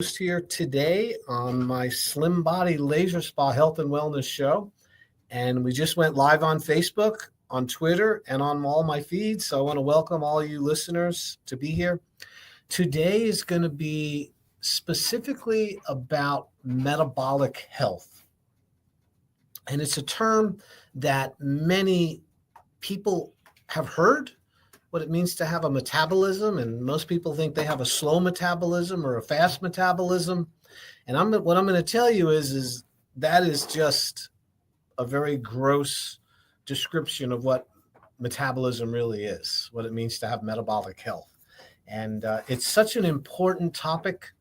Here today on my Slim Body Laser Spa Health and Wellness Show. And we just went live on Facebook, on Twitter, and on all my feeds. So I want to welcome all you listeners to be here. Today is going to be specifically about metabolic health. And it's a term that many people have heard, what it means to have a metabolism, and most people think they have a slow metabolism or a fast metabolism. And what I'm going to tell you is that is just a very gross description of what metabolism really is, what it means to have metabolic health. And it's such an important topic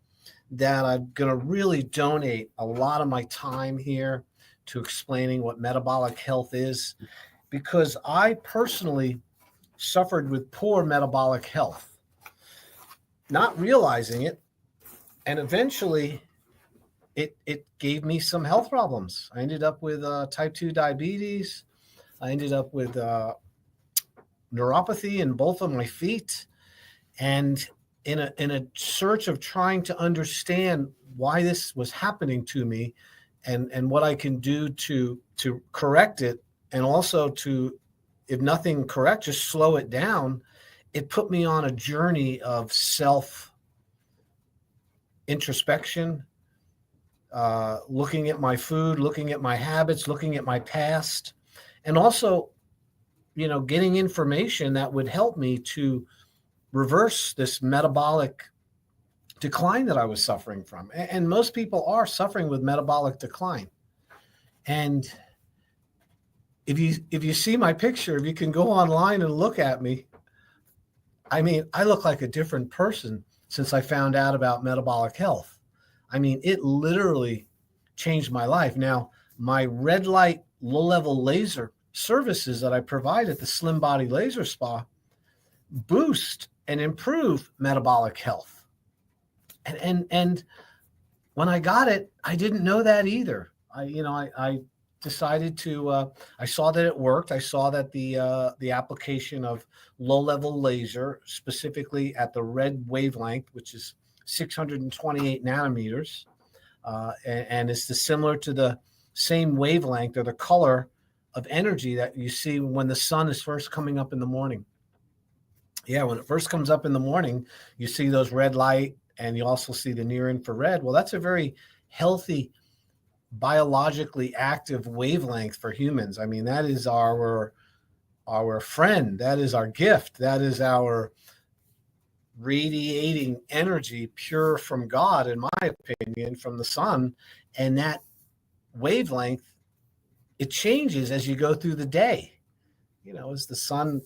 that I'm going to really donate a lot of my time here to explaining what metabolic health is, because I personally suffered with poor metabolic health, not realizing it. And eventually it gave me some health problems. I ended up with type 2 diabetes. I ended up with neuropathy in both of my feet. And in a search of trying to understand why this was happening to me and what I can do to correct it, and also to, if nothing correct, just slow it down, it put me on a journey of self introspection, looking at my food, looking at my habits, looking at my past, and also, getting information that would help me to reverse this metabolic decline that I was suffering from. And most people are suffering with metabolic decline. And if you see my picture, if you can go online and look at me, I mean, I look like a different person since I found out about metabolic health. I mean, it literally changed my life. Now, my red light, low level laser services that I provide at the Slim Body Laser Spa boost and improve metabolic health. And when I got it, I didn't know that either. I decided to, I saw that it worked. I saw that the application of low-level laser, specifically at the red wavelength, which is 628 nanometers, and it's similar to the same wavelength or the color of energy that you see when the sun is first coming up in the morning. Yeah, when it first comes up in the morning, you see those red light, and you also see the near infrared. Well, that's a very healthy, biologically active wavelength for humans. I mean, that is our friend. That is our gift. That is our radiating energy, pure from God, in my opinion, from the sun. And that wavelength, it changes as you go through the day. As the sun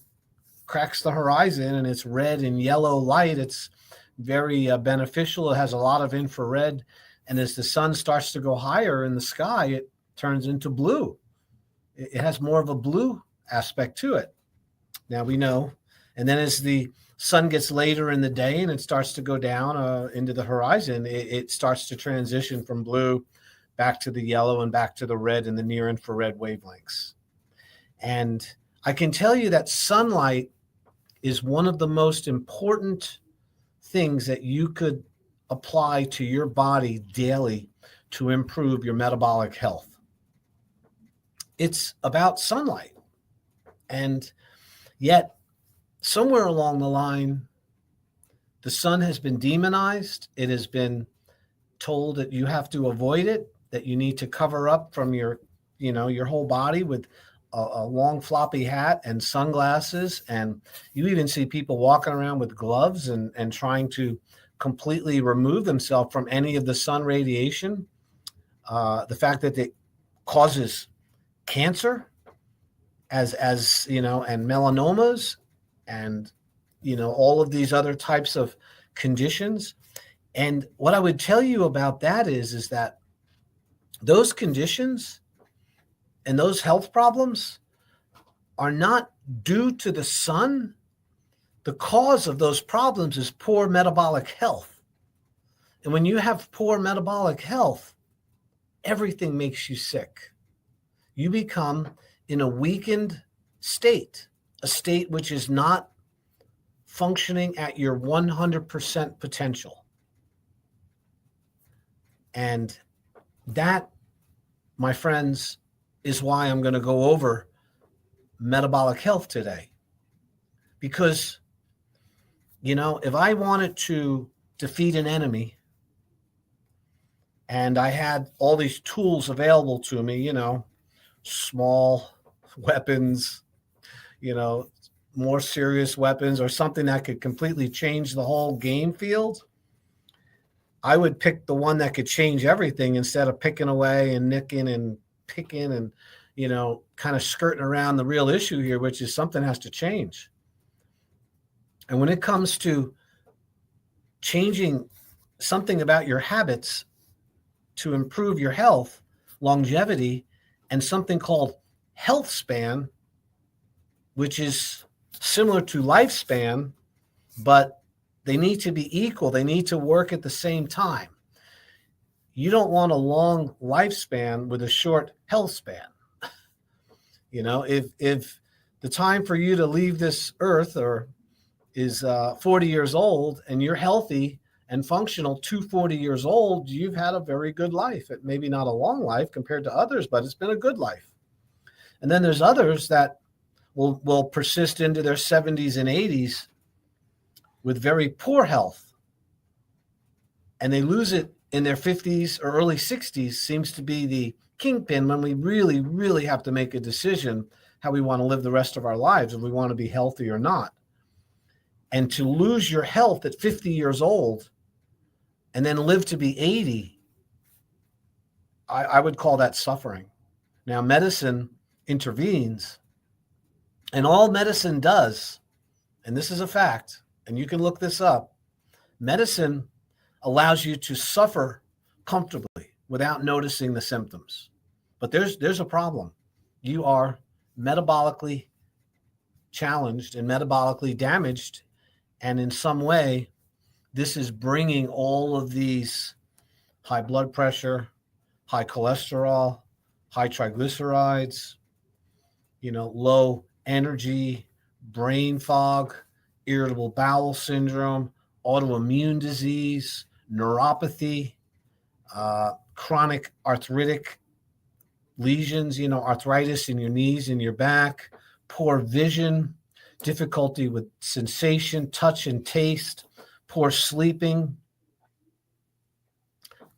cracks the horizon and it's red and yellow light, it's very beneficial. It has a lot of infrared. And as the sun starts to go higher in the sky, it turns into blue. It has more of a blue aspect to it. Now we know. And then as the sun gets later in the day and it starts to go down into the horizon, it starts to transition from blue back to the yellow and back to the red and the near infrared wavelengths. And I can tell you that sunlight is one of the most important things that you could apply to your body daily to improve your metabolic health. It's about sunlight. And yet, somewhere along the line, the sun has been demonized. It has been told that you have to avoid it, that you need to cover up from your whole body with a long floppy hat and sunglasses. And you even see people walking around with gloves and trying to completely remove themselves from any of the sun radiation. The fact that it causes cancer and melanomas and, all of these other types of conditions. And what I would tell you about that is that those conditions and those health problems are not due to the sun. The cause of those problems is poor metabolic health. And when you have poor metabolic health, everything makes you sick. You become in a weakened state, a state which is not functioning at your 100% potential. And that, my friends, is why I'm going to go over metabolic health today. Because, if I wanted to defeat an enemy and I had all these tools available to me, small weapons, more serious weapons, or something that could completely change the whole game field, I would pick the one that could change everything instead of picking away and nicking and picking and, kind of skirting around the real issue here, which is something has to change. And when it comes to changing something about your habits to improve your health, longevity, and something called health span, which is similar to lifespan, but they need to be equal. They need to work at the same time. You don't want a long lifespan with a short health span. If the time for you to leave this earth is 40 years old and you're healthy and functional to 40 years old, you've had a very good life. It maybe not a long life compared to others, but it's been a good life. And then there's others that will persist into their 70s and 80s with very poor health. And they lose it in their 50s or early 60s, seems to be the kingpin when we really, really have to make a decision how we want to live the rest of our lives, if we want to be healthy or not. And to lose your health at 50 years old and then live to be 80, I would call that suffering. Now, medicine intervenes, and all medicine does, and this is a fact, and you can look this up, medicine allows you to suffer comfortably without noticing the symptoms. But there's a problem. You are metabolically challenged and metabolically damaged, and in some way, this is bringing all of these high blood pressure, high cholesterol, high triglycerides, low energy, brain fog, irritable bowel syndrome, autoimmune disease, neuropathy, chronic arthritic lesions, arthritis in your knees and your back, poor vision, difficulty with sensation, touch, and taste, poor sleeping.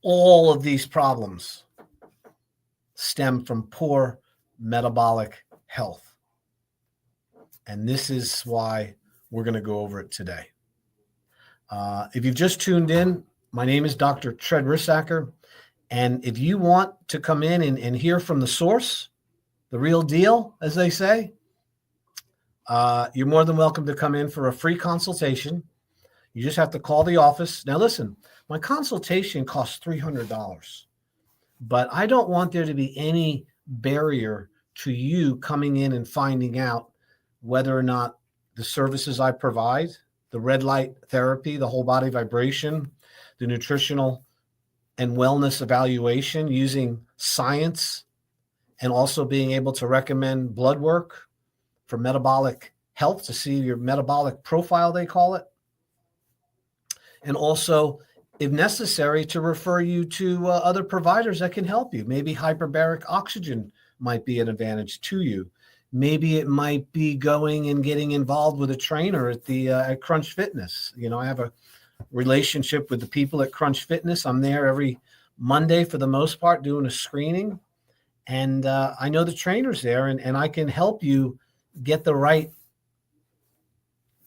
All of these problems stem from poor metabolic health. And this is why we're going to go over it today. If you've just tuned in, my name is Dr. Tread Rissacker. And if you want to come in and hear from the source, the real deal, as they say, you're more than welcome to come in for a free consultation. You just have to call the office. Now, listen, my consultation costs $300, but I don't want there to be any barrier to you coming in and finding out whether or not the services I provide, the red light therapy, the whole body vibration, the nutritional and wellness evaluation using science, and also being able to recommend blood work for metabolic health to see your metabolic profile, they call it. And also, if necessary, to refer you to other providers that can help you. Maybe hyperbaric oxygen might be an advantage to you. Maybe it might be going and getting involved with a trainer at Crunch Fitness. I have a relationship with the people at Crunch Fitness. I'm there every Monday for the most part doing a screening. And I know the trainers there, and I can help you get the right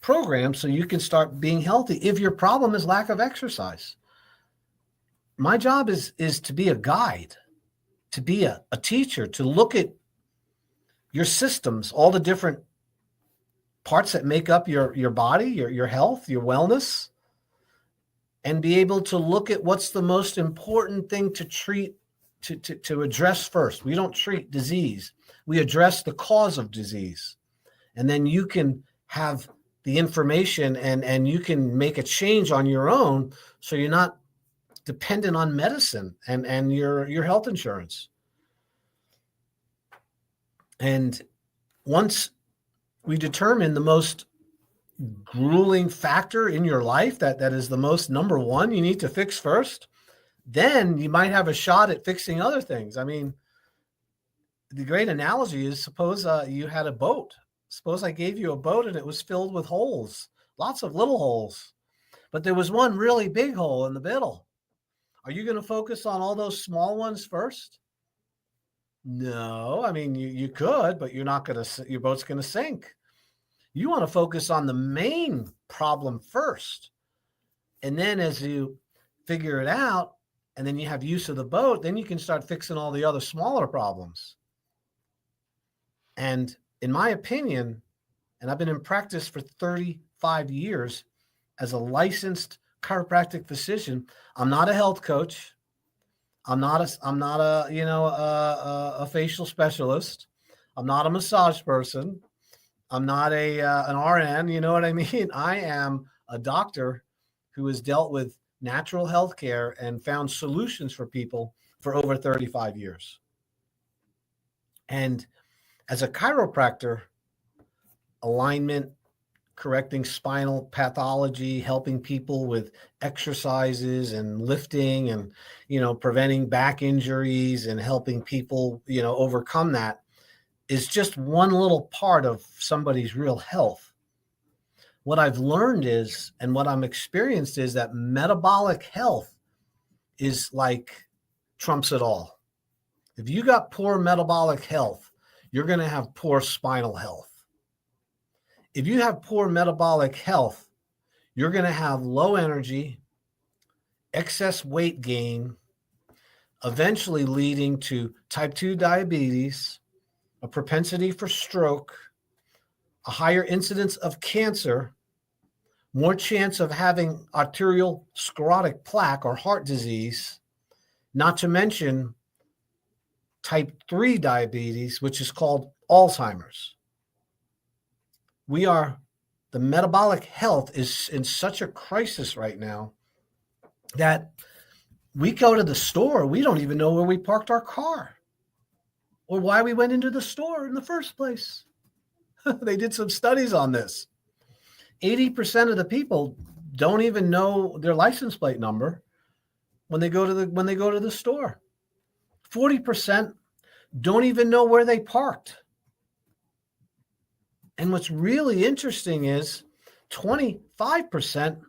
program so you can start being healthy if your problem is lack of exercise. My job is to be a guide, to be a teacher, to look at your systems, all the different parts that make up your body, your health, your wellness, and be able to look at what's the most important thing to treat, to address first. We don't treat disease. We address the cause of disease. And then you can have the information and you can make a change on your own so you're not dependent on medicine and your health insurance. And once we determine the most grueling factor in your life that is the most number one you need to fix first, then you might have a shot at fixing other things. I mean, the great analogy is, suppose you had a boat. Suppose I gave you a boat and it was filled with holes, lots of little holes, but there was one really big hole in the middle. Are you going to focus on all those small ones first? No, I mean, you could, but you're not going to, your boat's going to sink. You want to focus on the main problem first. And then as you figure it out, and then you have use of the boat, then you can start fixing all the other smaller problems. And in my opinion, and I've been in practice for 35 years as a licensed chiropractic physician, I'm not a health coach. I'm not a facial specialist. I'm not a massage person. I'm not an RN. You know what I mean? I am a doctor who has dealt with natural health care and found solutions for people for over 35 years. And as a chiropractor, alignment, correcting spinal pathology, helping people with exercises and lifting and, preventing back injuries and helping people, overcome that is just one little part of somebody's real health. What I've learned is, and what I'm experienced is, that metabolic health is like trumps it all. If you got poor metabolic health, you're going to have poor spinal health. If you have poor metabolic health, you're going to have low energy, excess weight gain, eventually leading to type 2 diabetes, a propensity for stroke, a higher incidence of cancer, more chance of having arterial sclerotic plaque or heart disease, not to mention type 3 diabetes, which is called Alzheimer's. The metabolic health is in such a crisis right now that we go to the store, we don't even know where we parked our car or why we went into the store in the first place. They did some studies on this. 80% of the people don't even know their license plate number when they go to the store. 40% don't even know where they parked. And what's really interesting is 25%,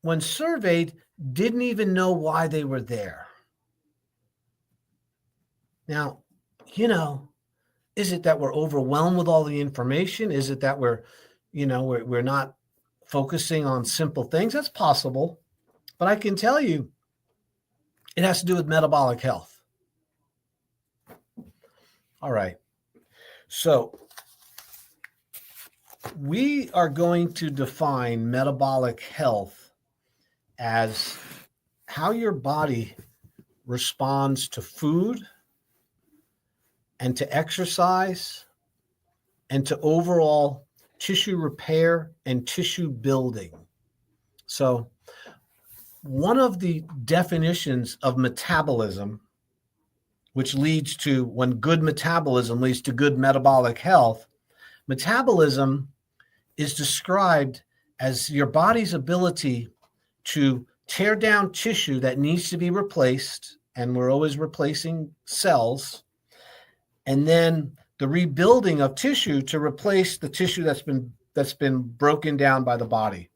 when surveyed, didn't even know why they were there. Now, is it that we're overwhelmed with all the information? Is it that we're not focusing on simple things? That's possible. But I can tell you, it has to do with metabolic health. All right. So we are going to define metabolic health as how your body responds to food and to exercise and to overall tissue repair and tissue building. So one of the definitions of metabolism, which leads to, when good metabolism leads to good metabolic health, metabolism is described as your body's ability to tear down tissue that needs to be replaced, and we're always replacing cells, and then the rebuilding of tissue to replace the tissue that's been broken down by the body.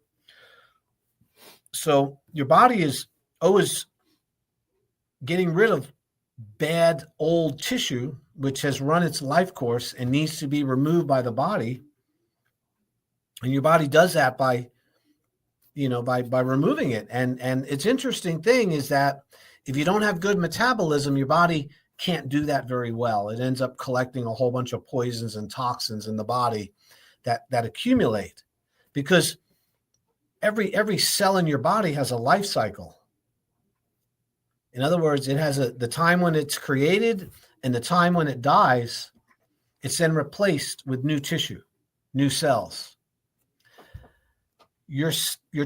So your body is always getting rid of bad old tissue, which has run its life course and needs to be removed by the body. And your body does that by removing it. And it's interesting thing is that if you don't have good metabolism, your body can't do that very well. It ends up collecting a whole bunch of poisons and toxins in the body that accumulate, because every cell in your body has a life cycle. In other words, it has the time when it's created and the time when it dies. It's then replaced with new tissue, new cells. Your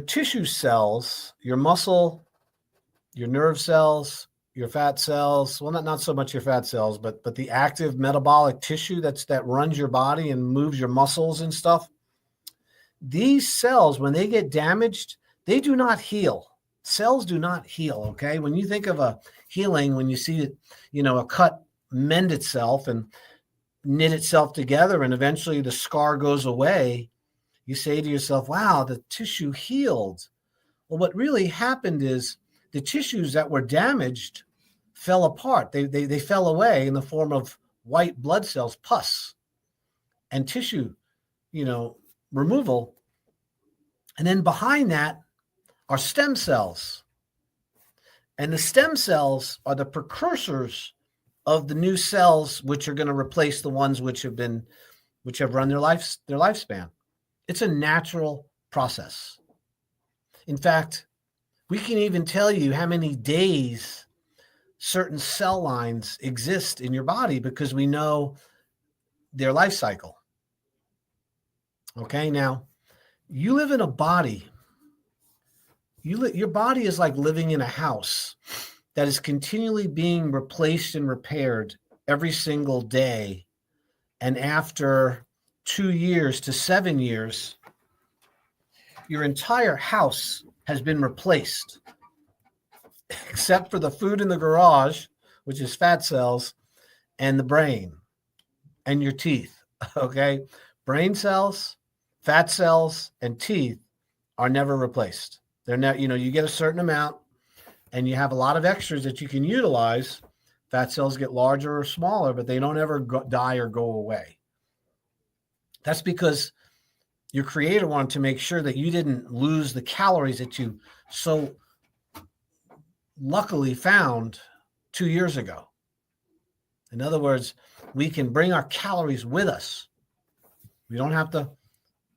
tissue cells, your muscle, your nerve cells, your fat cells, well, not so much your fat cells, but the active metabolic tissue that runs your body and moves your muscles and stuff. These cells, when they get damaged, they do not heal. Cells do not heal, okay? When you think of a healing, when you see it, a cut mend itself and knit itself together and eventually the scar goes away, you say to yourself, wow, the tissue healed. Well, what really happened is the tissues that were damaged fell apart. They fell away in the form of white blood cells, pus, and tissue, removal. And then behind that are stem cells. And the stem cells are the precursors of the new cells, which are going to replace the ones which have run their lifespan. It's a natural process. In fact, we can even tell you how many days certain cell lines exist in your body because we know their life cycle. Okay, now you live in a body. Your body is like living in a house that is continually being replaced and repaired every single day. And after 2 years to 7 years, your entire house has been replaced, except for the food in the garage, which is fat cells, and the brain and your teeth. Okay? Brain cells, fat cells, and teeth are never replaced. They're not, you get a certain amount and you have a lot of extras that you can utilize. Fat cells get larger or smaller, but they don't ever die or go away. That's because your creator wanted to make sure that you didn't lose the calories that you so luckily found 2 years ago. In other words, we can bring our calories with us. We don't have to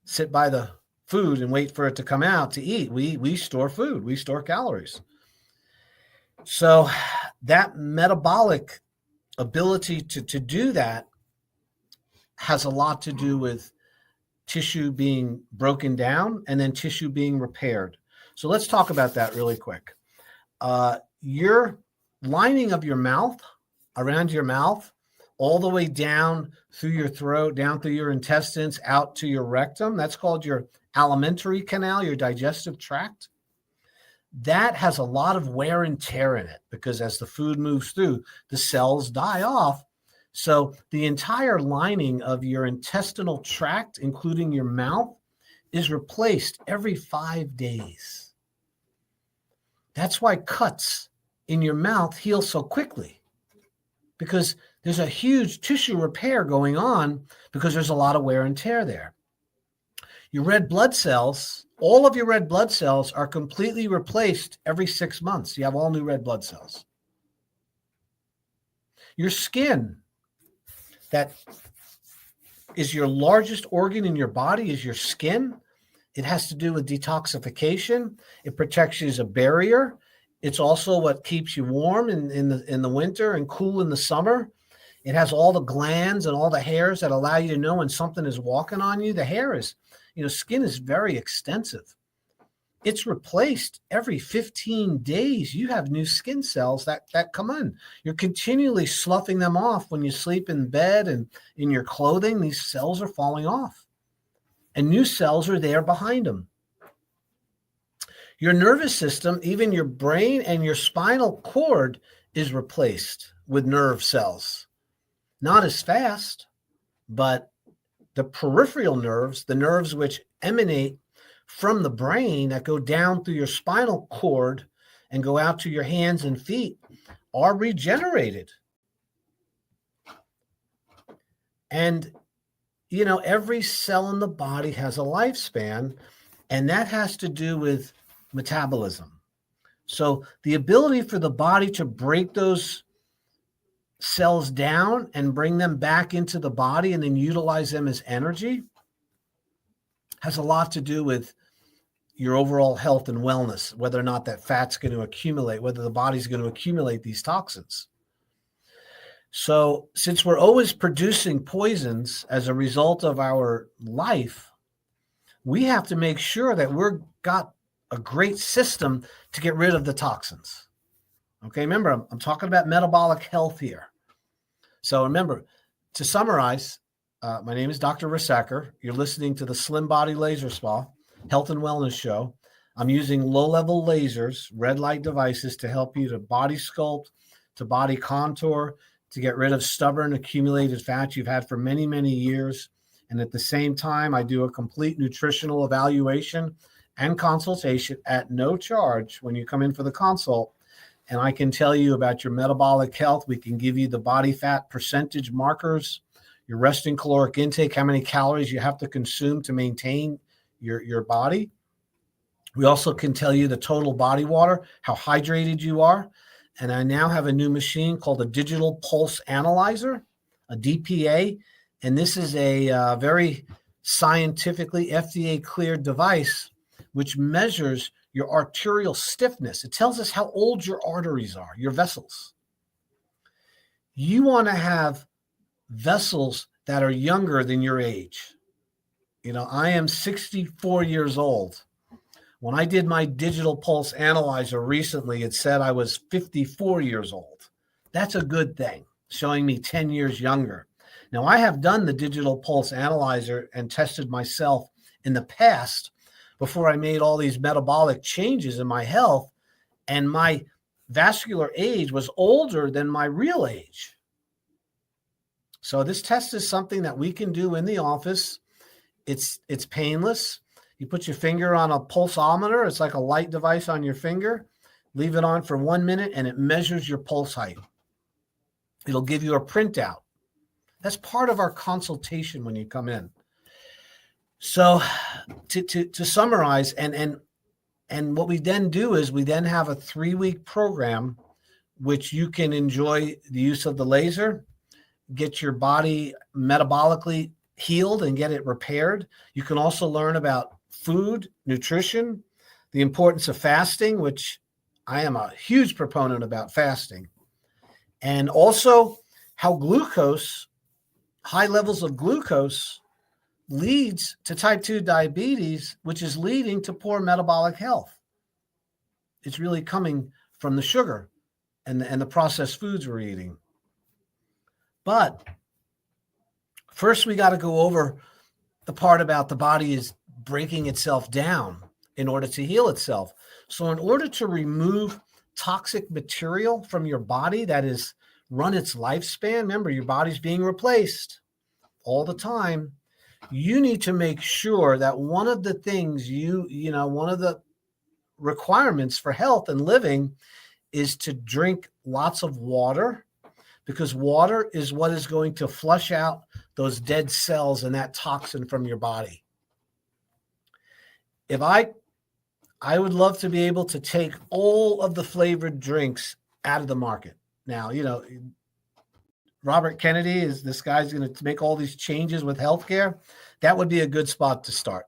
sit by the food and wait for it to come out to eat. We store food. We store calories. So that metabolic ability to do that has a lot to do with tissue being broken down and then tissue being repaired. So let's talk about that really quick. Your lining of your mouth, around your mouth, all the way down through your throat, down through your intestines, out to your rectum, that's called your alimentary canal, your digestive tract. That has a lot of wear and tear in it because as the food moves through, the cells die off. So the entire lining of your intestinal tract, including your mouth, is replaced every 5 days. That's why cuts in your mouth heal so quickly, because there's a huge tissue repair going on because there's a lot of wear and tear there. Your red blood cells, all of your red blood cells are completely replaced every 6 months. You have all new red blood cells. Your skin, that is your largest organ in your body, is your skin. It has to do with detoxification. It protects you as a barrier. It's also what keeps you warm in the winter and cool in the summer. It has all the glands and all the hairs that allow you to know when something is walking on you. The hair is, skin is very extensive. It's replaced every 15 days. You have new skin cells that come in. You're continually sloughing them off when you sleep in bed and in your clothing. These cells are falling off. And new cells are there behind them. Your nervous system, even your brain and your spinal cord, is replaced with nerve cells. Not as fast, but the peripheral nerves, the nerves which emanate from the brain that go down through your spinal cord and go out to your hands and feet, are regenerated. And, every cell in the body has a lifespan, and that has to do with metabolism. So the ability for the body to break those cells down and bring them back into the body and then utilize them as energy has a lot to do with your overall health and wellness, whether or not that fat's going to accumulate, whether the body's going to accumulate these toxins. So since we're always producing poisons as a result of our life, we have to make sure that we've got a great system to get rid of the toxins. Okay, remember, I'm talking about metabolic health here. So remember, to summarize, my name is Dr. Risacker. You're listening to the Slim Body Laser Spa Health and Wellness Show. I'm using low-level lasers, red light devices to help you to body sculpt, to body contour, to get rid of stubborn accumulated fat you've had for many, many years. And at the same time, I do a complete nutritional evaluation and consultation at no charge when you come in for the consult. And I can tell you about your metabolic health. We can give you the body fat percentage markers, your resting caloric intake, how many calories you have to consume to maintain your body. We also can tell you the total body water, how hydrated you are. And I now have a new machine called a digital pulse analyzer, a DPA. And this is a very scientifically FDA cleared device which measures your arterial stiffness. It tells us how old your arteries are, your vessels. You want to have vessels that are younger than your age. You know, I am 64 years old. When I did my digital pulse analyzer recently, it said I was 54 years old. That's a good thing, showing me 10 years younger. Now, I have done the digital pulse analyzer and tested myself in the past before I made all these metabolic changes in my health, and my vascular age was older than my real age. So this test is something that we can do in the office. It's painless. You put your finger on a pulsometer. It's like a light device on your finger. Leave it on for 1 minute, and it measures your pulse height. It'll give you a printout. That's part of our consultation when you come in. So to summarize, and what we then do is we then have a 3-week program which you can enjoy the use of the laser, get your body metabolically healed and get it repaired. You can also learn about food, nutrition, the importance of fasting, which I am a huge proponent about fasting, and also how glucose, high levels of glucose, leads to type 2 diabetes, which is leading to poor metabolic health. It's really coming from the sugar and the processed foods we're eating. But first, we got to go over the part about the body is breaking itself down in order to heal itself. So in order to remove toxic material from your body that is run its lifespan, remember, your body's being replaced all the time. You need to make sure that one of the things one of the requirements for health and living is to drink lots of water, because water is what is going to flush out those dead cells and that toxin from your body. If I would love to be able to take all of the flavored drinks out of the market. Now, Robert Kennedy is this guy's going to make all these changes with healthcare. That would be a good spot to start.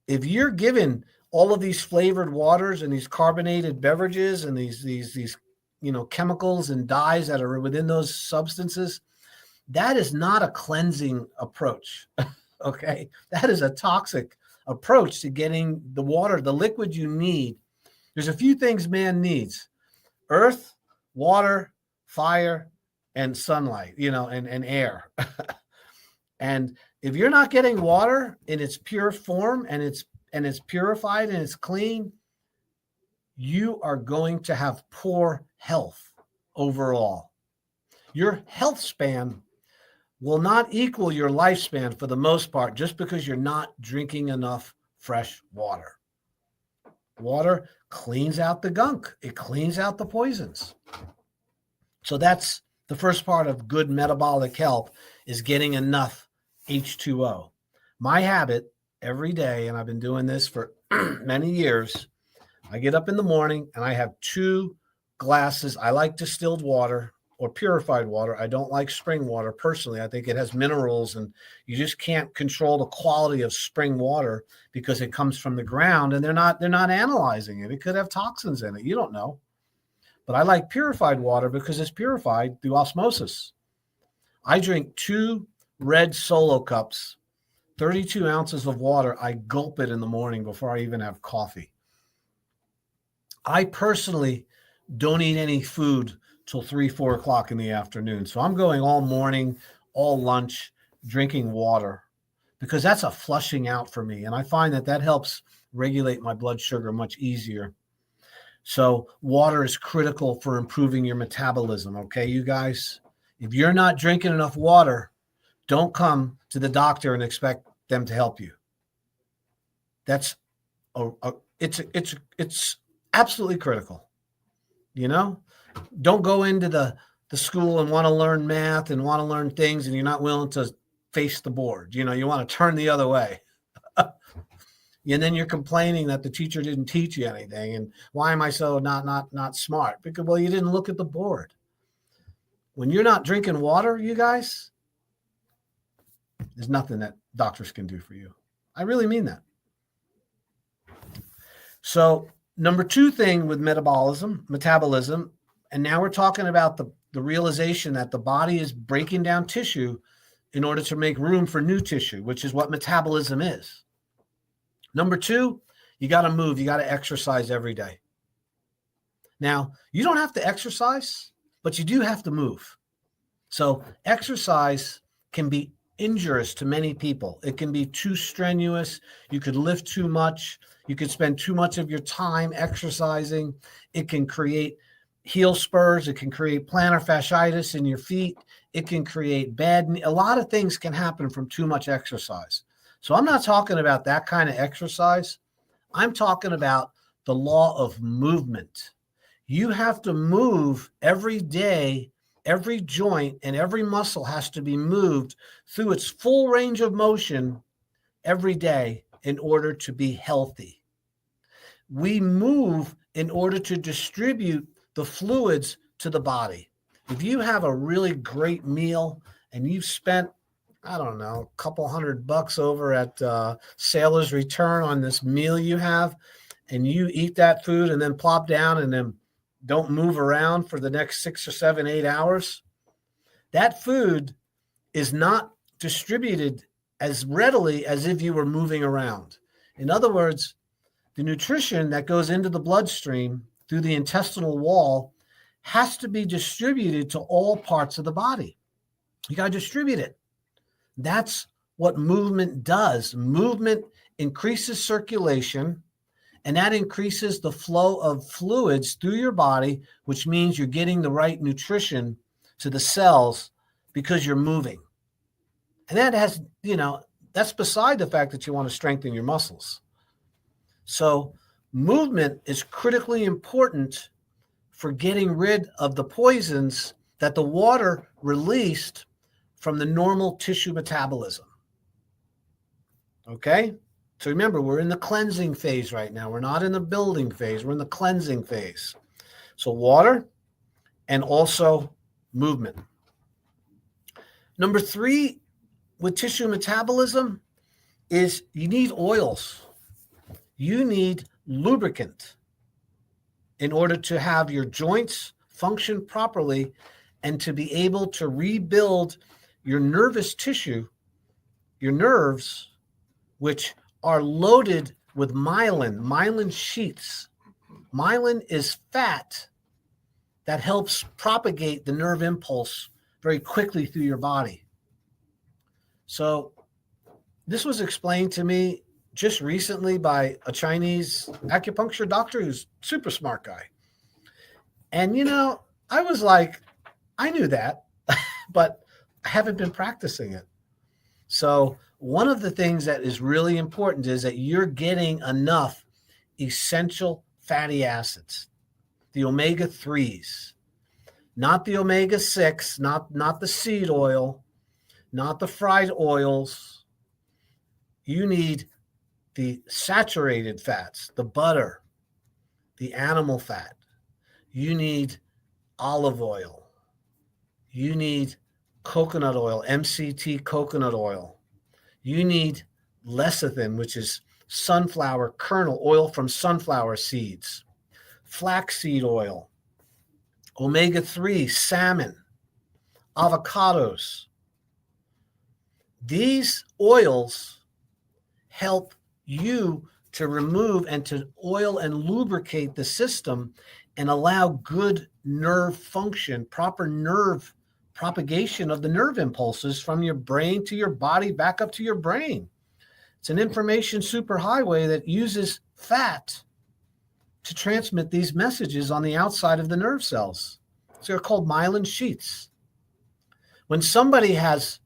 If you're given all of these flavored waters and these carbonated beverages and these chemicals and dyes that are within those substances, that is not a cleansing approach. Okay, that is a toxic approach to getting the water, the liquid you need. There's a few things man needs: earth, water, fire, and sunlight, and air. And if you're not getting water in its pure form and it's purified and it's clean, you are going to have poor health overall. Your health span will not equal your lifespan for the most part, just because you're not drinking enough fresh water. Water cleans out the gunk. It cleans out the poisons. So that's the first part of good metabolic health, is getting enough H2O. My habit every day, and I've been doing this for many years, I get up in the morning and I have 2 glasses. I like distilled water or purified water. I don't like spring water personally. I think it has minerals, and you just can't control the quality of spring water because it comes from the ground and they're not analyzing it. It could have toxins in it. You don't know. But I like purified water because it's purified through osmosis. I drink 2 red Solo cups, 32 ounces of water. I gulp it in the morning before I even have coffee. I personally don't eat any food till 3-4 o'clock in the afternoon. So I'm going all morning, all lunch, drinking water, because that's a flushing out for me. And I find that helps regulate my blood sugar much easier. So water is critical for improving your metabolism. Okay, you guys, if you're not drinking enough water, don't come to the doctor and expect them to help you. That's it's absolutely critical. You know, don't go into the school and want to learn math and want to learn things, and you're not willing to face the board. You know, you want to turn the other way. And then you're complaining that the teacher didn't teach you anything. And why am I so not smart? Because, well, you didn't look at the board. When you're not drinking water, you guys, there's nothing that doctors can do for you. I really mean that. So number 2 thing with metabolism, and now we're talking about the realization that the body is breaking down tissue in order to make room for new tissue, which is what metabolism is. Number 2, you got to move. You got to exercise every day. Now, you don't have to exercise, but you do have to move. So exercise can be injurious to many people. It can be too strenuous. You could lift too much. You could spend too much of your time exercising. It can create heel spurs. It can create plantar fasciitis in your feet. It can create a lot of things can happen from too much exercise. So I'm not talking about that kind of exercise. I'm talking about the law of movement. You have to move every day. Every joint and every muscle has to be moved through its full range of motion every day in order to be healthy. We move in order to distribute the fluids to the body. If you have a really great meal and you've spent, I don't know, a couple $100 over at Sailor's Return on this meal you have, and you eat that food and then plop down and then don't move around for the next 6 or 7, 8 hours, that food is not distributed as readily as if you were moving around. In other words, the nutrition that goes into the bloodstream through the intestinal wall has to be distributed to all parts of the body. You got to distribute it. That's what movement does. Movement increases circulation, and that increases the flow of fluids through your body, which means you're getting the right nutrition to the cells because you're moving. And that has, that's beside the fact that you want to strengthen your muscles. So movement is critically important for getting rid of the poisons that the water released from the normal tissue metabolism. Okay? So remember, we're in the cleansing phase right now. We're not in the building phase. We're in the cleansing phase. So water and also movement. Number 3 with tissue metabolism is you need oils. You need lubricant in order to have your joints function properly and to be able to rebuild your nervous tissue, your nerves, which are loaded with myelin sheaths. Myelin is fat that helps propagate the nerve impulse very quickly through your body. So this was explained to me just recently by a Chinese acupuncture doctor who's a super smart guy. And, I was like, I knew that, but I haven't been practicing it. So one of the things that is really important is that you're getting enough essential fatty acids, the omega-3s, not the omega-6, not the seed oil, not the fried oils. You need the saturated fats, the butter, the animal fat. You need olive oil. You need coconut oil, MCT coconut oil. You need lecithin, which is sunflower kernel, oil from sunflower seeds, flaxseed oil, omega-3, salmon, avocados. These oils help you to remove and to oil and lubricate the system and allow good nerve function, proper nerve propagation of the nerve impulses from your brain to your body back up to your brain. It's an information superhighway that uses fat to transmit these messages on the outside of the nerve cells. So they're called myelin sheaths. When somebody has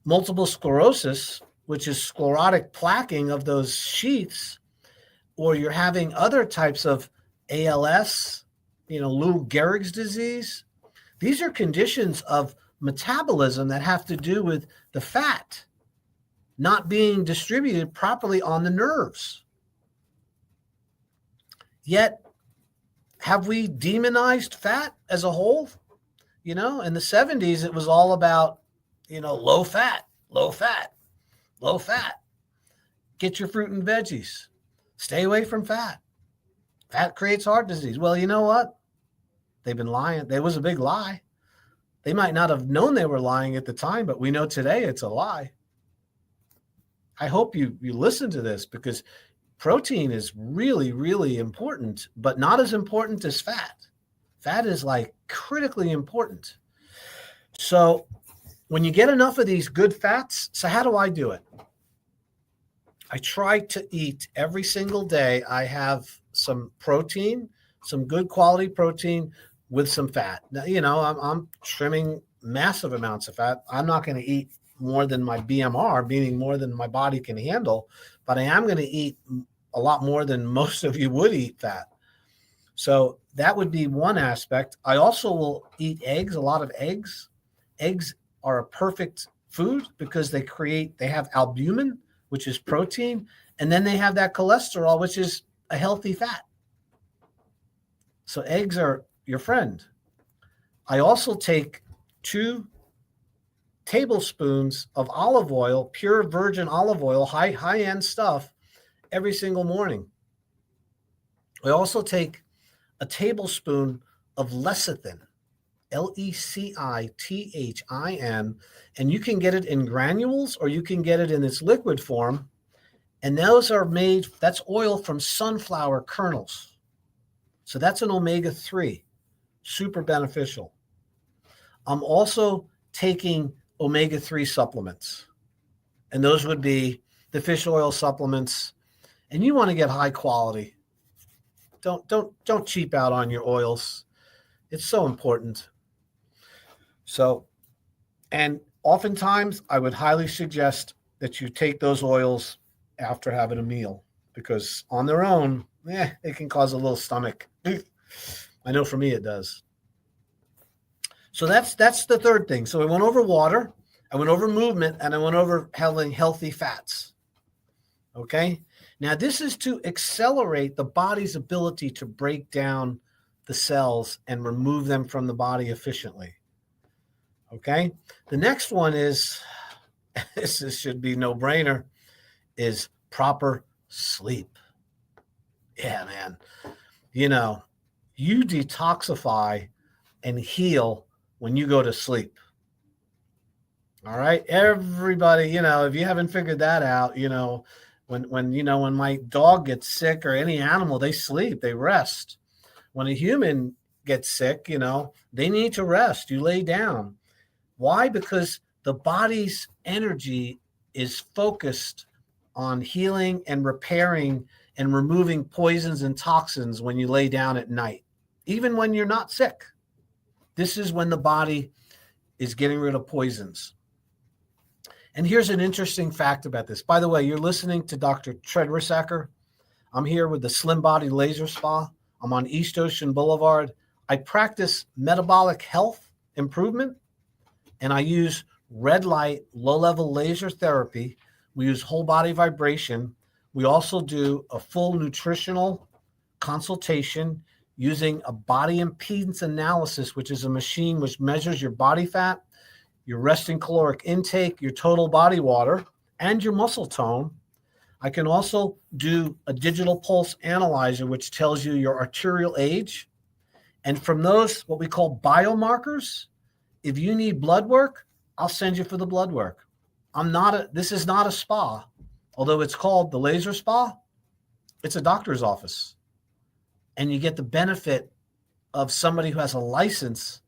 multiple sclerosis, which is sclerotic plaquing of those sheaths, or you're having other types of ALS, Lou Gehrig's disease, these are conditions of metabolism that have to do with the fat not being distributed properly on the nerves. Yet, have we demonized fat as a whole? In the 70s, it was all about, low fat, low fat, low fat. Get your fruit and veggies. Stay away from fat. Fat creates heart disease. Well, you know what? They've been lying. There was a big lie. They might not have known they were lying at the time, but we know today it's a lie. I hope you listen to this, because protein is really, really important, but not as important as fat. Fat is like critically important. So when you get enough of these good fats, so how do I do it? I try to eat every single day. I have some protein, some good quality protein with some fat. Now, I'm trimming massive amounts of fat. I'm not going to eat more than my BMR, meaning more than my body can handle, but I am going to eat a lot more than most of you would eat fat. So that would be one aspect. I also will eat eggs, a lot of eggs. Eggs are a perfect food because they have albumin, which is protein, and then they have that cholesterol, which is a healthy fat. So eggs are your friend. I also take 2 tablespoons of olive oil, pure virgin olive oil, high-end stuff, every single morning. I also take a tablespoon of lecithin, Lecithin, and you can get it in granules or you can get it in its liquid form. And those are that's oil from sunflower kernels. So that's an omega-3, super beneficial. I'm also taking omega-3 supplements, and those would be the fish oil supplements. And you want to get high quality. Don't cheap out on your oils. It's so important. So, and oftentimes I would highly suggest that you take those oils after having a meal, because on their own, it can cause a little stomach. I know for me it does. So that's the third thing. So I went over water, I went over movement, and I went over having healthy fats. Okay? Now, this is to accelerate the body's ability to break down the cells and remove them from the body efficiently. Okay? The next one is, this should be no-brainer, is proper sleep. Yeah, man. You detoxify and heal when you go to sleep. All right? Everybody, if you haven't figured that out, when my dog gets sick, or any animal, they sleep, they rest. When a human gets sick, they need to rest. You lay down. Why? Because the body's energy is focused on healing and repairing and removing poisons and toxins when you lay down at night, even when you're not sick. This is when the body is getting rid of poisons. And here's an interesting fact about this. By the way, you're listening to Dr. Treadrisacker. I'm here with the Slim Body Laser Spa. I'm on East Ocean Boulevard. I practice metabolic health improvement, and I use red light, low-level laser therapy. We use whole body vibration. We also do a full nutritional consultation using a body impedance analysis, which is a machine which measures your body fat, your resting caloric intake, your total body water, and your muscle tone. I can also do a digital pulse analyzer, which tells you your arterial age. And from those, what we call biomarkers, if you need blood work, I'll send you for the blood work. This is not a spa, although it's called the laser spa. It's a doctor's office. And you get the benefit of somebody who has a license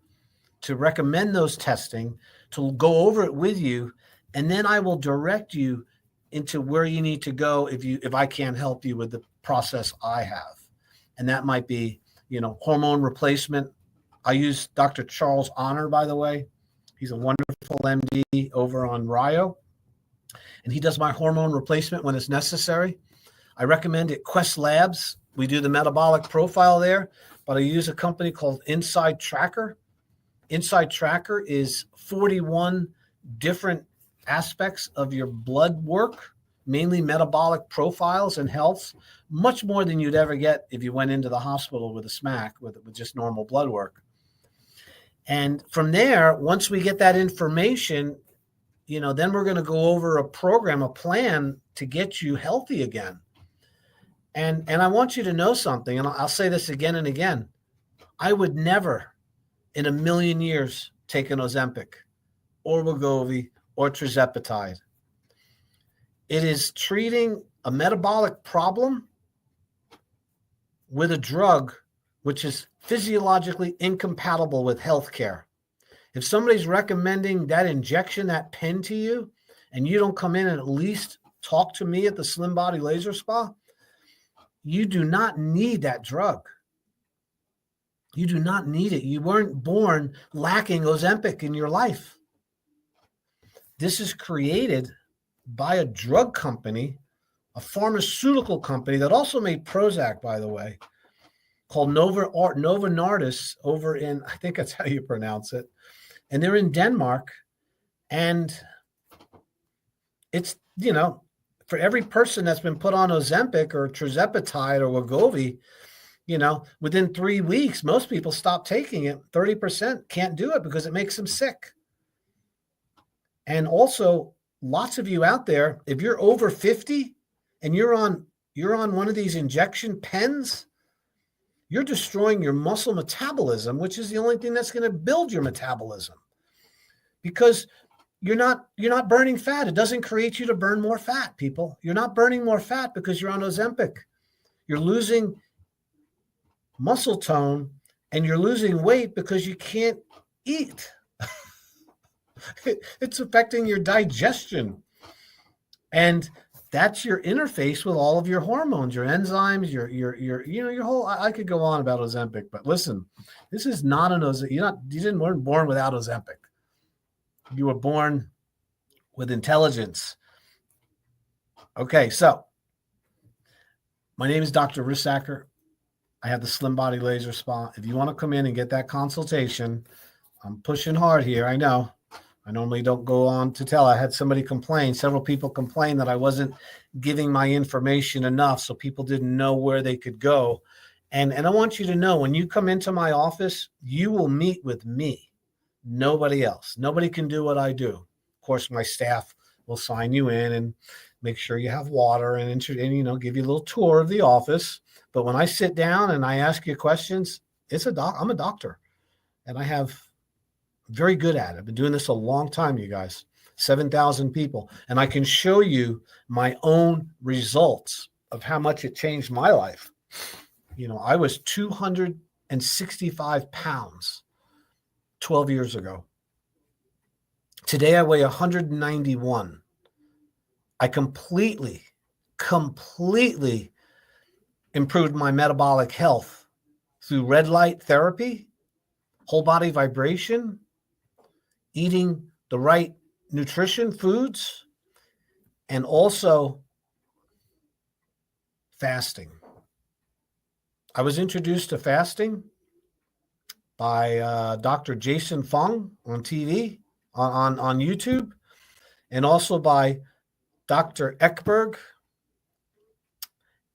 to recommend those testing, to go over it with you, and then I will direct you into where you need to go if I can't help you with the process I have. And that might be, hormone replacement. I use Dr. Charles Honor, by the way. He's a wonderful MD over on Rio, and he does my hormone replacement when it's necessary. I recommend it Quest Labs. We do the metabolic profile there, but I use a company called Inside Tracker. Inside Tracker is 41 different aspects of your blood work, mainly metabolic profiles and health, much more than you'd ever get if you went into the hospital with a SMAC, with just normal blood work. And from there, once we get that information, then we're going to go over a program, a plan to get you healthy again. And I want you to know something, and I'll say this again and again. I would never in a million years take an Ozempic or Wegovy or tirzepatide. It is treating a metabolic problem with a drug which is physiologically incompatible with healthcare. If somebody's recommending that injection, that pen to you, and you don't come in and at least talk to me at the Slim Body Laser Spa, you do not need that drug. You do not need it. You weren't born lacking Ozempic in your life. This is created by a drug company, a pharmaceutical company that also made Prozac, by the way, called Novo Nordisk over in, I think that's how you pronounce it. And they're in Denmark. And it's, for every person that's been put on Ozempic or tirzepatide or Wegovy, within 3 weeks, most people stop taking it. 30% can't do it because it makes them sick. And also, lots of you out there, if you're over 50 and you're on one of these injection pens, you're destroying your muscle metabolism, which is the only thing that's going to build your metabolism, because you're not burning fat. It doesn't create you to burn more fat, people. You're not burning more fat because you're on Ozempic. You're losing muscle tone and you're losing weight because you can't eat. It's affecting your digestion. And that's your interface with all of your hormones, your enzymes, your whole, I could go on about Ozempic, but listen, this is not an Ozempic. You weren't born without Ozempic. You were born with intelligence. Okay, so my name is Dr. Rissacker. I have the Slim Body Laser Spa. If you want to come in and get that consultation, I'm pushing hard here. I know. I normally don't go on to tell. I had several people complain that I wasn't giving my information enough, so people didn't know where they could go. And I want you to know, when you come into my office, you will meet with me. Nobody else. Nobody can do what I do. Of course, my staff will sign you in and make sure you have water and give you a little tour of the office. But when I sit down and I ask you questions, I'm a doctor, and I have very good at it. I've been doing this a long time, you guys, 7,000 people. And I can show you my own results of how much it changed my life. I was 265 pounds 12 years ago. Today I weigh 191. I completely improved my metabolic health through red light therapy, whole body vibration, eating the right nutrition foods, and also fasting. I was introduced to fasting by Dr. Jason Fung on TV, on YouTube, and also by Dr. Ekberg,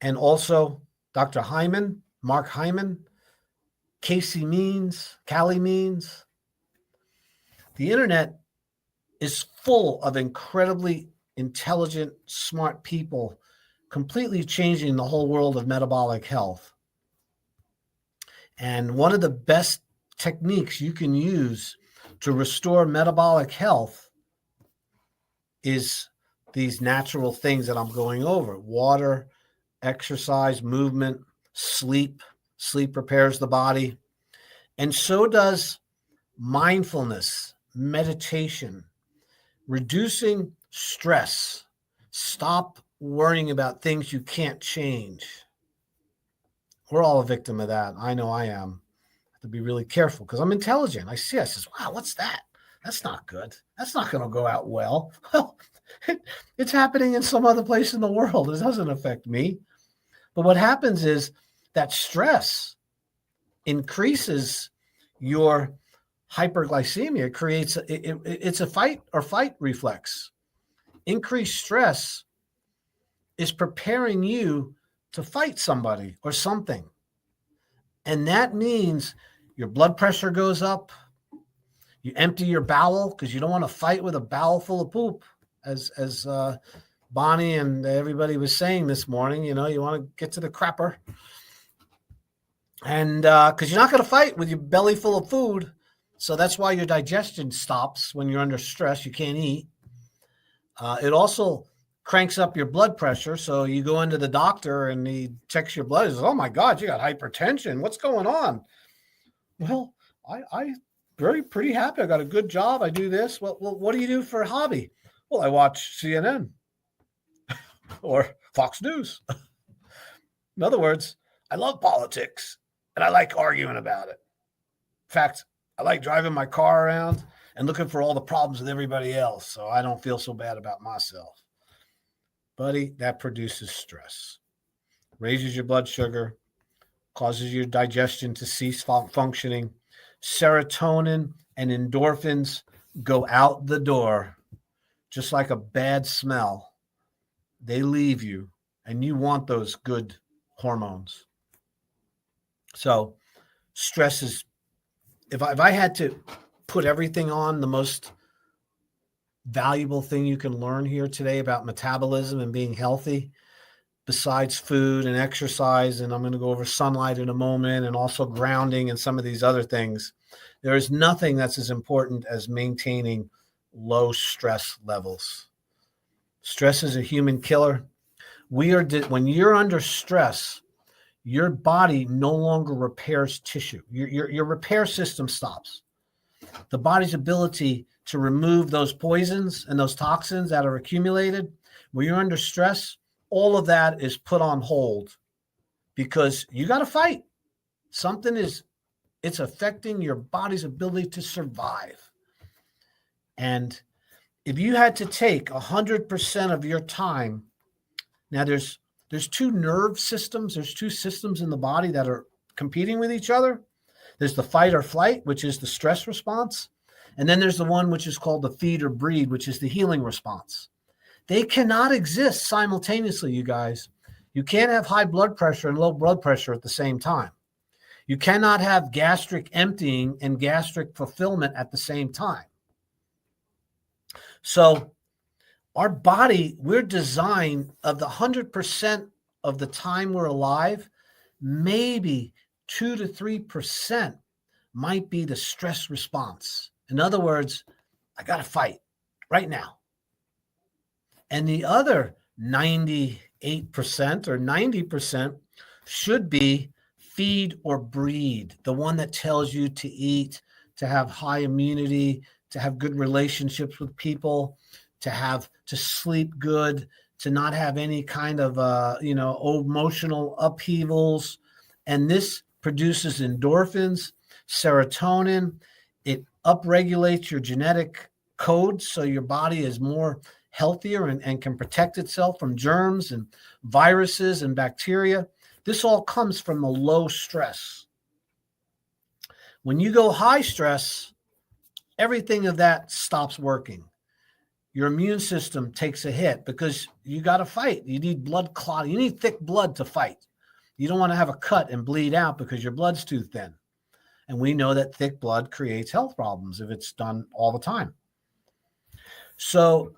and also Dr. Hyman, Mark Hyman, Callie Means. The internet is full of incredibly intelligent, smart people, completely changing the whole world of metabolic health. And one of the best techniques you can use to restore metabolic health is these natural things that I'm going over: water, exercise, movement, sleep. Sleep repairs the body. And so does mindfulness, meditation, reducing stress, Stop worrying about things you can't change. We're all a victim of that. I know I am. I have to be really careful because I'm intelligent. I says, wow, what's that? That's not good. That's not going to go out well. Well, it's happening in some other place in the world. It doesn't affect me. But what happens is that stress increases your hyperglycemia. It's a fight or flight reflex. Increased stress is preparing you to fight somebody or something. And that means your blood pressure goes up. You empty your bowel because you don't want to fight with a bowel full of poop, as Bonnie and everybody was saying this morning. You want to get to the crapper. And because you're not going to fight with your belly full of food. So that's why your digestion stops when you're under stress. You can't eat. It also cranks up your blood pressure. So you go into the doctor and he checks your blood. He says, oh my God, you got hypertension. What's going on? Well, I pretty happy. I got a good job. I do this. Well, what do you do for a hobby? Well, I watch CNN or Fox News. In other words, I love politics and I like arguing about it. In fact, I like driving my car around and looking for all the problems with everybody else so I don't feel so bad about myself. Buddy, that produces stress, raises your blood sugar, causes your digestion to cease functioning. Serotonin and endorphins go out the door, just like a bad smell. They leave you, and you want those good hormones. So stress is, if I had to put everything on, the most valuable thing you can learn here today about metabolism and being healthy, besides food and exercise, and I'm going to go over sunlight in a moment, and also grounding and some of these other things, there is nothing that's as important as maintaining low stress levels. Stress is a human killer. When you're under stress, your body no longer repairs tissue. Your repair system stops. The body's ability to remove those poisons and those toxins that are accumulated, when you're under stress, all of that is put on hold because you got to fight. It's affecting your body's ability to survive. And if you had to take 100% of your time, now there's two nerve systems. There's two systems in the body that are competing with each other. There's the fight or flight, which is the stress response. And then there's the one which is called the feed or breed, which is the healing response. They cannot exist simultaneously, you guys. You can't have high blood pressure and low blood pressure at the same time. You cannot have gastric emptying and gastric fulfillment at the same time. So our body, we're designed, of the 100% of the time we're alive, maybe 2 to 3% might be the stress response. In other words, I got to fight right now. And the other 98% or 90% should be feed or breed, the one that tells you to eat, to have high immunity, to have good relationships with people, to sleep good, to not have any kind of emotional upheavals. And this produces endorphins, serotonin. It upregulates your genetic code so your body is more healthier and can protect itself from germs and viruses and bacteria. This all comes from the low stress. When you go high stress, everything of that stops working. Your immune system takes a hit because you got to fight. You need blood clot. You need thick blood to fight. You don't want to have a cut and bleed out because your blood's too thin. And we know that thick blood creates health problems if it's done all the time. So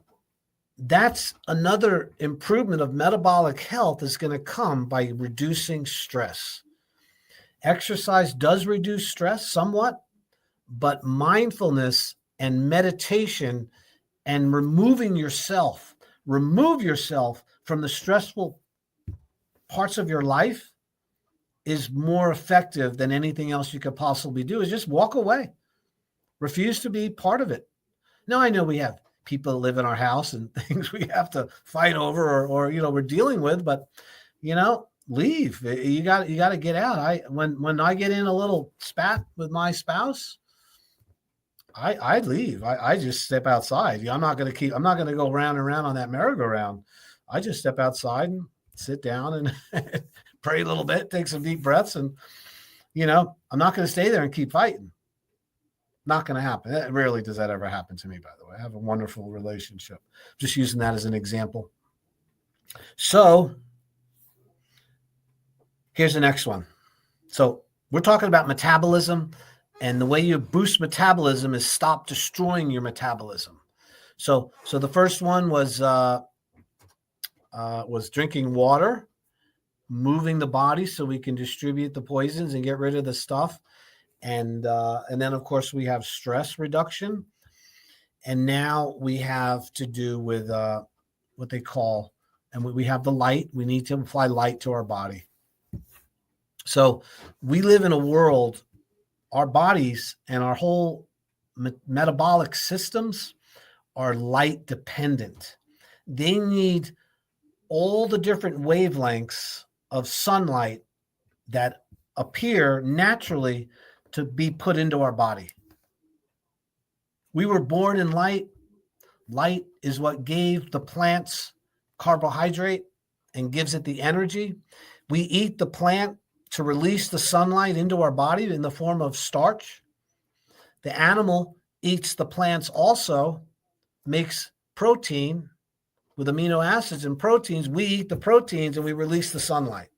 that's another improvement of metabolic health is going to come by reducing stress. Exercise does reduce stress somewhat, but mindfulness and meditation and remove yourself from the stressful parts of your life is more effective than anything else you could possibly do. Is just walk away. Refuse to be part of it. Now, I know we have people that live in our house and things we have to fight over or we're dealing with, but leave. You got to get out. When I get in a little spat with my spouse, I leave. I just step outside. I'm not going to go round and round on that merry-go-round. I just step outside and sit down and pray a little bit, take some deep breaths. And, I'm not going to stay there and keep fighting. Not going to happen. Rarely does that ever happen to me, by the way. I have a wonderful relationship. Just using that as an example. So here's the next one. So we're talking about metabolism, and the way you boost metabolism is stop destroying your metabolism. So the first one was drinking water, moving the body so we can distribute the poisons and get rid of the stuff. And then, of course, we have stress reduction. And now we have to do with what they call, and we have the light. We need to apply light to our body. So we live in a world, our bodies and our whole metabolic systems are light dependent. They need all the different wavelengths of sunlight that appear naturally to be put into our body. We were born in light. Light is what gave the plants carbohydrate and gives it the energy. We eat the plant to release the sunlight into our body in the form of starch. The animal eats the plants also, makes protein with amino acids and proteins. We eat the proteins and we release the sunlight.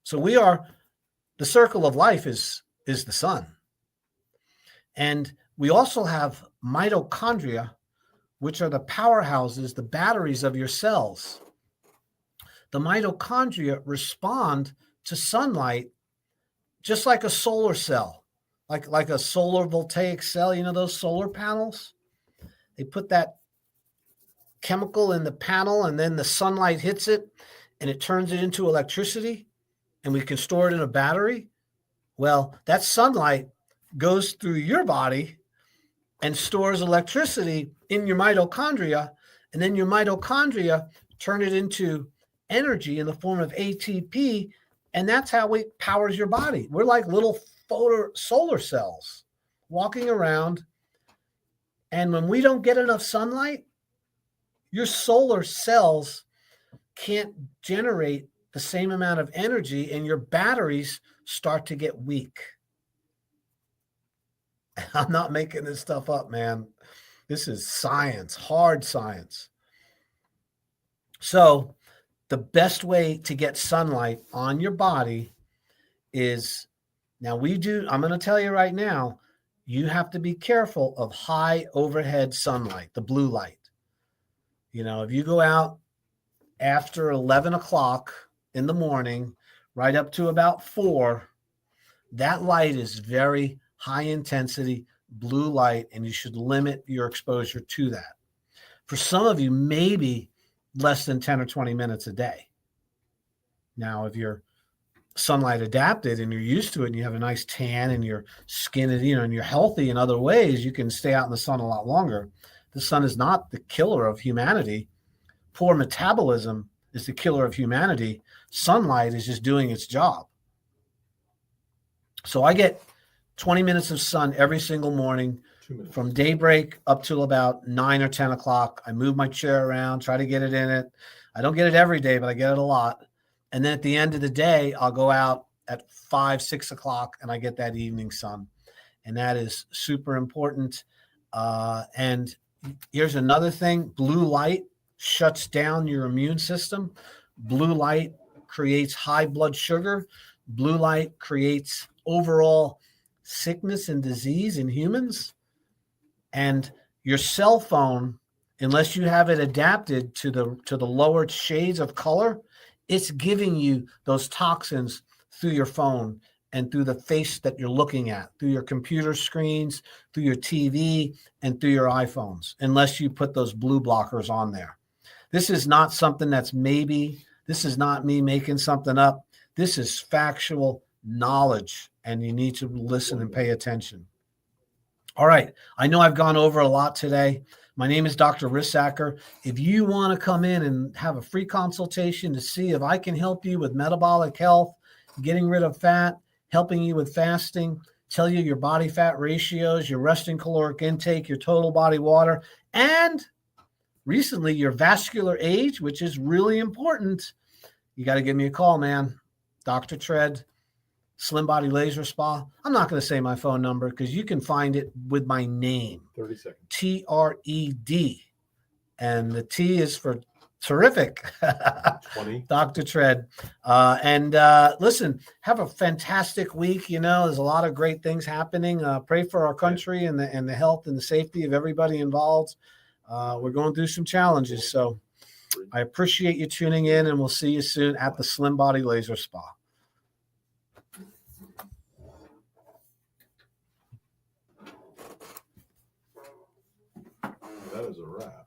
So the circle of life is the sun. And we also have mitochondria, which are the powerhouses, the batteries of your cells. The mitochondria respond to sunlight just like a solar cell, like a solar voltaic cell, those solar panels. They put that chemical in the panel and then the sunlight hits it and it turns it into electricity and we can store it in a battery. Well, that sunlight goes through your body and stores electricity in your mitochondria, and then your mitochondria turn it into energy in the form of ATP, and that's how it powers your body. We're like little solar cells walking around, and when we don't get enough sunlight, your solar cells can't generate the same amount of energy, and your batteries start to get weak. I'm not making this stuff up, man. This is science, hard science. So the best way to get sunlight on your body is, I'm going to tell you right now, you have to be careful of high overhead sunlight, the blue light. If you go out after 11 o'clock in the morning, right up to about 4, that light is very high intensity blue light, and you should limit your exposure to that. For some of you, maybe less than 10 or 20 minutes a day. Now, if you're sunlight adapted and you're used to it and you have a nice tan and your skin is, and you're healthy in other ways, you can stay out in the sun a lot longer. The sun is not the killer of humanity. Poor metabolism is the killer of humanity. Sunlight is just doing its job. So I get 20 minutes of sun every single morning from daybreak up till about 9 or 10 o'clock. I move my chair around, try to get it in it. I don't get it every day, but I get it a lot. And then at the end of the day, I'll go out at 5, 6 o'clock and I get that evening sun. And that is super important. And here's another thing. Blue light shuts down your immune system. Blue light creates high blood sugar. Blue light creates overall sickness and disease in humans. And your cell phone, unless you have it adapted to the lower shades of color, it's giving you those toxins through your phone and through the face that you're looking at, through your computer screens, through your TV, and through your iPhones, unless you put those blue blockers on there. This is not something that's maybe. This is not me making something up. This is factual knowledge, and you need to listen and pay attention. All right. I know I've gone over a lot today, My name is Dr. Rissacker. If you want to come in and have a free consultation to see if I can help you with metabolic health, getting rid of fat, helping you with fasting, tell you your body fat ratios, your resting caloric intake, your total body water, and recently your vascular age, which is really important, you got to give me a call, man. Dr. Tread, Slim Body Laser Spa. I'm not going to say my phone number because you can find it with my name. 30 seconds. TRED. And the T is for terrific. 20. Dr. Tread. Listen, have a fantastic week. You know, there's a lot of great things happening. Pray for our country and the health and the safety of everybody involved. We're going through some challenges. So I appreciate you tuning in, and we'll see you soon at the Slim Body Laser Spa. That is a wrap.